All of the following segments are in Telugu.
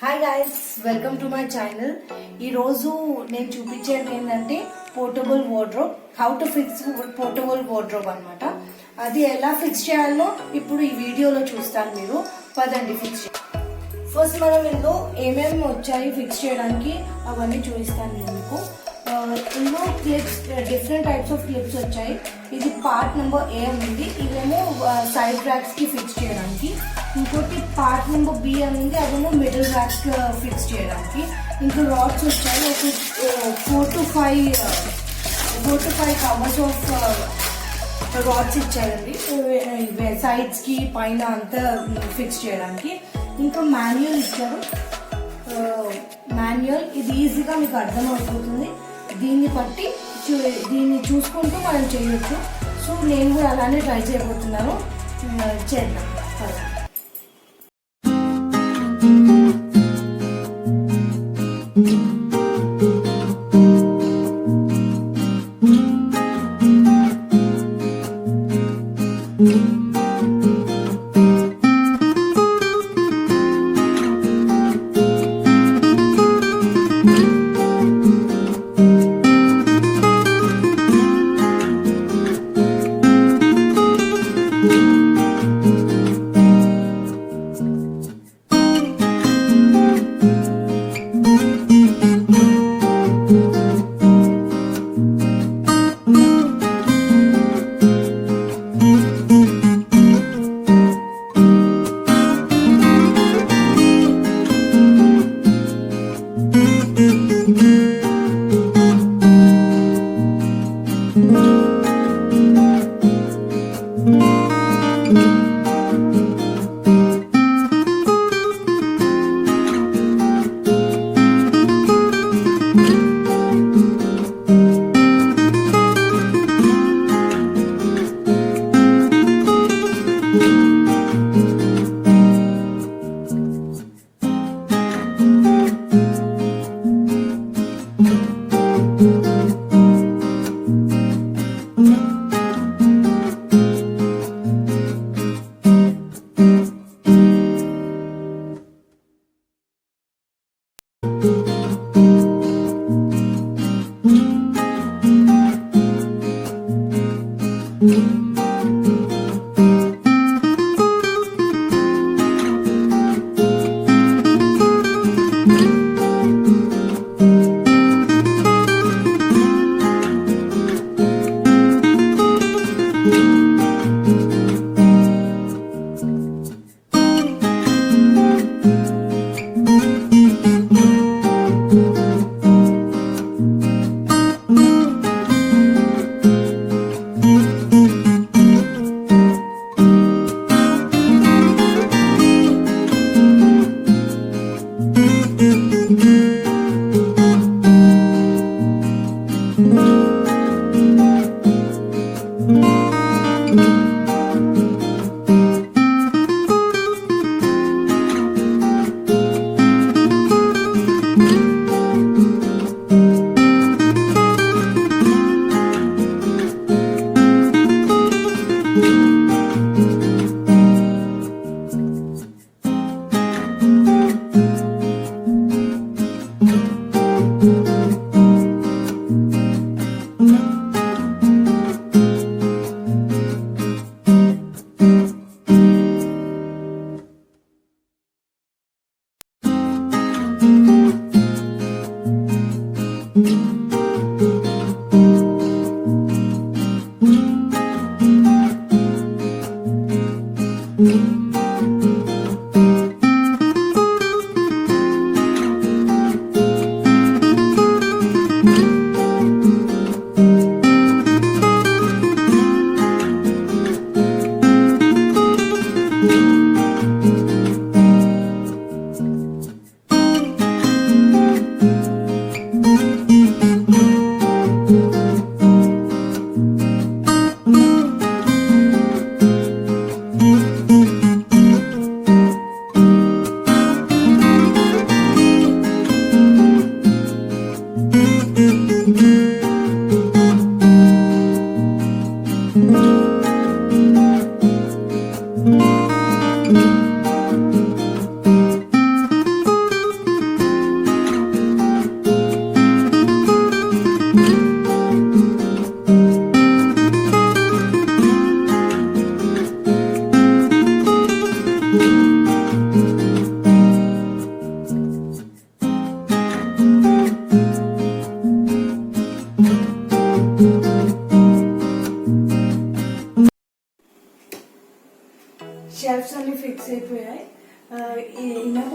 Hi guys, welcome to my channel. ఈరోజు నేను చూపించేది ఏంటంటే portable wardrobe, how to fix portable wardrobe అనమాట. అది ఎలా ఫిక్స్ చేయాలో ఇప్పుడు ఈ వీడియోలో చూస్తాను. మీరు పదండి ఫిక్స్ చేయాలి. ఫస్ట్ మనం ఇందులో ఏమేమి వచ్చాయి ఫిక్స్ చేయడానికి అవన్నీ చూపిస్తాను నేను మీకు. ఇందులో clips, different types of clips వచ్చాయి. ఇది పార్ట్ నెంబర్ ఏ ఉంది, ఇదేమో సైడ్ ట్రాక్స్ కి ఫిక్స్ చేయడానికి. ఇంకోటి పార్ట్ నెంబర్ బి అనేది అదేమో మిడిల్ ట్రాక్స్ ఫిక్స్ చేయడానికి. ఇంకా రాడ్స్ వచ్చాయి, ఒక 4 to 5 కవర్స్ ఆఫ్ రాడ్స్ ఇచ్చారండి సైడ్స్ కి పైన అంతా ఫిక్స్ చేయడానికి. ఇంకా మాన్యువల్ ఇచ్చారు. మాన్యువల్ ఇది ఈజీగా మీకు అర్థమైపోతుంది. దీన్ని చూసుకుంటూ మనం చేయొచ్చు. సో నేను కూడా అలానే ట్రై చేయబోతున్నాను. చేద్దాం.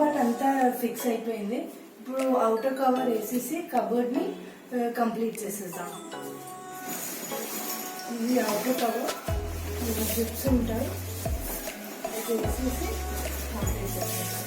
పార్ట్ అంతా ఫిక్స్ అయిపోయింది. ఇప్పుడు అవుటర్ కవర్ వేసేసి కబోర్డ్ని కంప్లీట్ చేసేద్దాం. ఇది అవుటర్ కవర్, జిప్స్ ఉంటాయి, అది వేసేసి కంప్లీట్ చేసేద్దాం.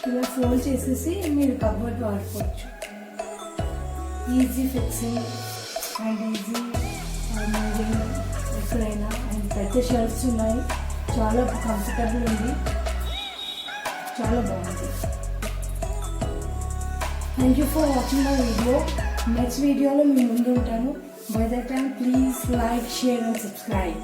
ఇలా ఫోల్డ్ చేసేసి మీరు కబోర్డ్ వాడుకోవచ్చు. Easy fixing and easy moving ఎక్కడైనా. అండ్ పెద్ద షెల్ఫ్స్ ఉన్నాయి, చాలా కంఫర్టబుల్ ఉంది, చాలా బాగుంది. Thank you for watching my video. Next వీడియోలో మీ ముందు ఉంటాను. By that time please like, share and subscribe.